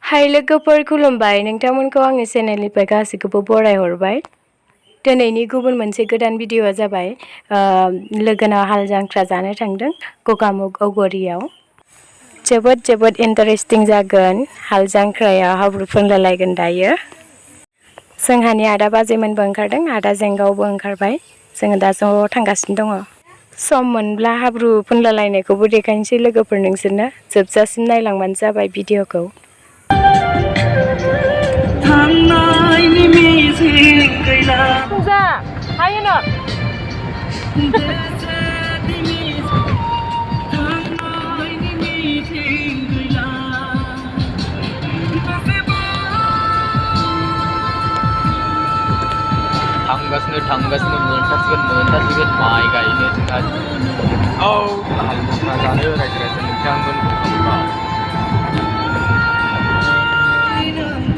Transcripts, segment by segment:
हाय लोगोफोर खुलुमबाय नोंथांमोनखौ आंनि चेनेलनिफ्राय गासैखौबो बरायहरबाय। दिनैनि गुबुन मोनसे गोदान भिडिअ'आ जाबाय लोगोनाव हाल जांख्रा जानो थांदों गगामुग औगुरियाव। जोबोद इन्टारेस्टिं जागोन। हाल जांख्रायाव हाब्रु फुनलायलायगोन दायो। जोंहानि आदा बाजैमोनबो ओंखारदों, आदा जेंगावबो ओंखारबाय। जोङो दा ज' थांगासिनो दङ। सम मोनब्ला हाब्रु फुनलायलायनायखौबो देखायनोसै लोगोफोर नोंसोरनो। जोबजासिम नायलांबानो जाबाय भिडिअ'खौ। थांगासिनो मोनथासिगोन माइ गायनो जोंहा हाल जांख्रा जानो रायजो राजा नोंथांमोन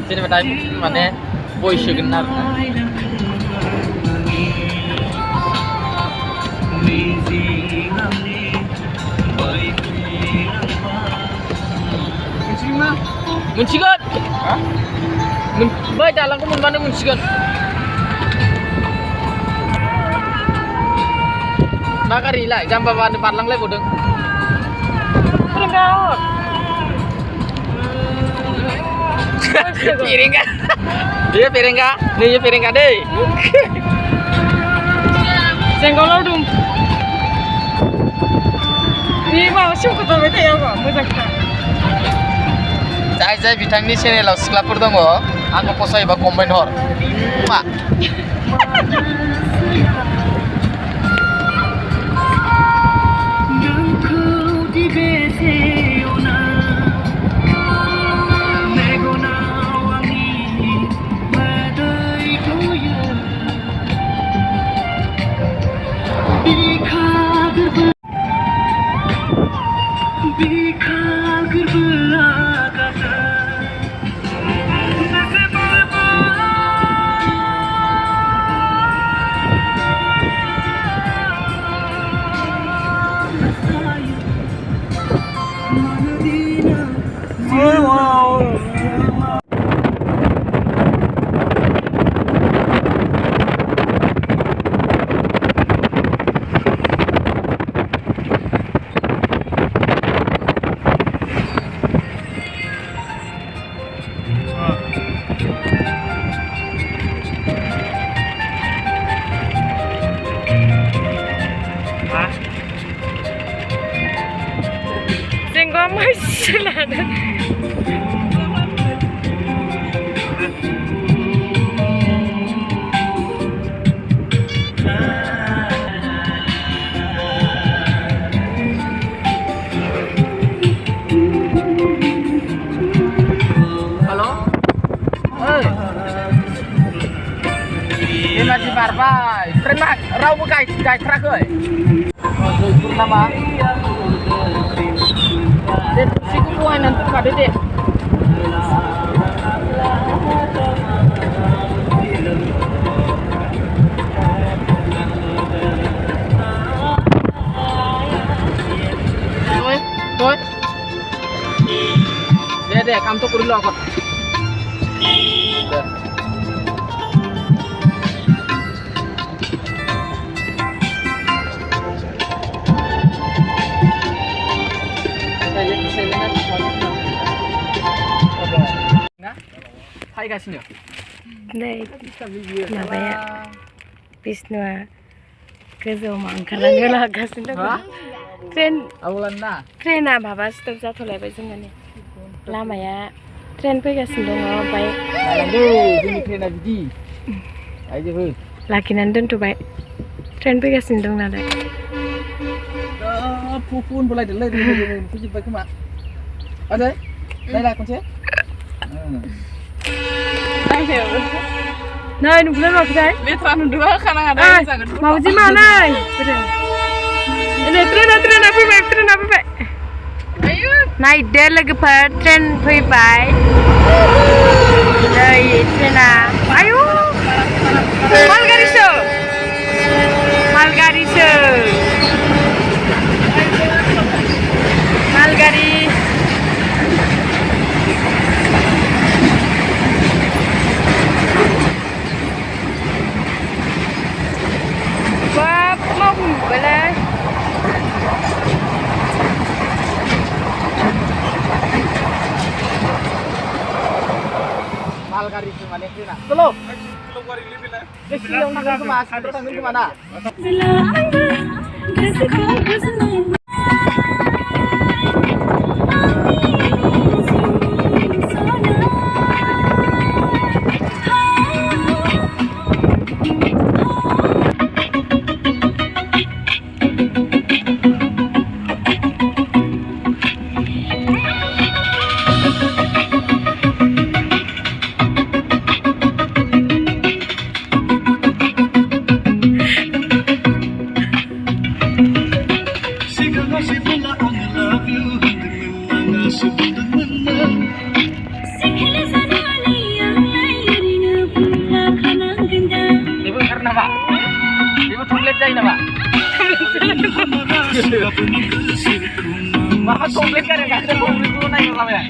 जेनेबा दा माने बयस होगोन आरोना मोनसिगोन बै दालांखौ मोनबानो मोनसिगोन। मा गारिलाय जाम्बा बारलांलायबावदों। फेरेंगा बे फेरेंगा नै फेरेंगा दै जेंगावलाव दं बे माबा सेवख'थारबाय थायो आंखौ मोजांखा। जाय बिथांनि चेनेलाव सिख्लाफोर दङ आंखौ फसायोबा कमेन्ट हर मा lagi barbai, tren mak, rawu guys terakhir. Jujur nama. Dek, siku kuai nanti pada dek. Toi. Dek, kamu tuh kudu lokot. Gaisnya. Nei, माबाया बिष्णुआ गोजौआव ओंखारनानै लागासिनो दं। ट्रेना माबा स्टप जाथ'लायबाय जोंना लामाया ट्रेन फैगासिनो दङ ओमफ्राय जोंनि ट्रेना बिदि लाखिनानै दोनथ'बाय ट्रेन फैगासिनो दं नालाय फुनबोलायदोंलै फैजोब्बाय खोमा आदै नायला खनसे Nei, nu blir det deg. Litt rann du har kan ha det. Mau di mana? Ini tren flybai. Ayo. Naidw lwgwpwr tren flybai. Nei, trena. Ayo. Malgari show. Malgari. गारि माने फैना चलो सिलंआव थांगोन खोमा सिलंआव थांगोन खोमा ना Maka komplit kan enggak ada komplit lu naik sama ya.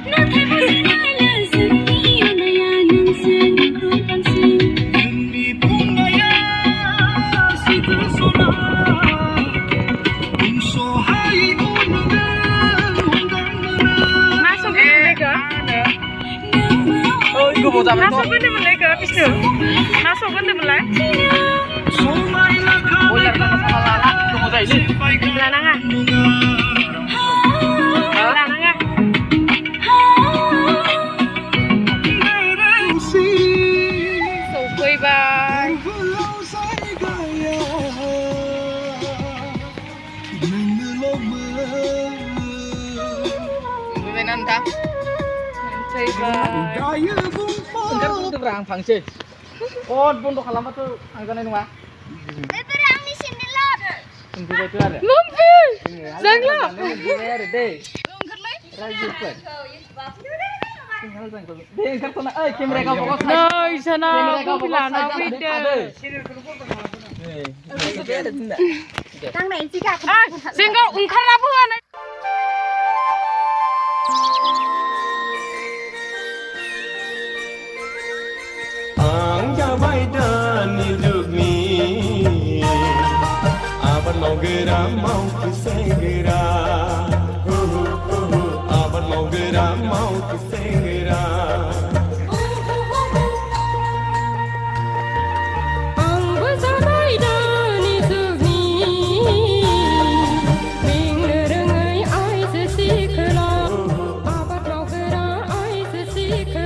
Masuk ke mereka. Oh, itu mau zaman Masuk ke mereka Wisnu. Masuk ke mereka. Oh, ya sama Lala, itu mau ini. Lanang ah. Lanang ah. So quay ba. Beneran tak? Quay ba. Enggak tuh berang fungsi. Oh, pondok halaman tuh angkanya nih, Pak. Tunggu itu ada. Mampu. Jangan. Ada deh. Rajukan. Tinggal jangkau. Deh, kartu na. Kamera kau pokok. No, sana. Bilana video. Tang này chỉ cả. Ah, sehingga ungkar labuhan. Ang jawai dan hidup ni Abad mau geram mau kesegera Abad mau geram mau kesegera Ang bersandai dan hidup ni Bing nerengai ai sesikla Abad mau geram ai sesikla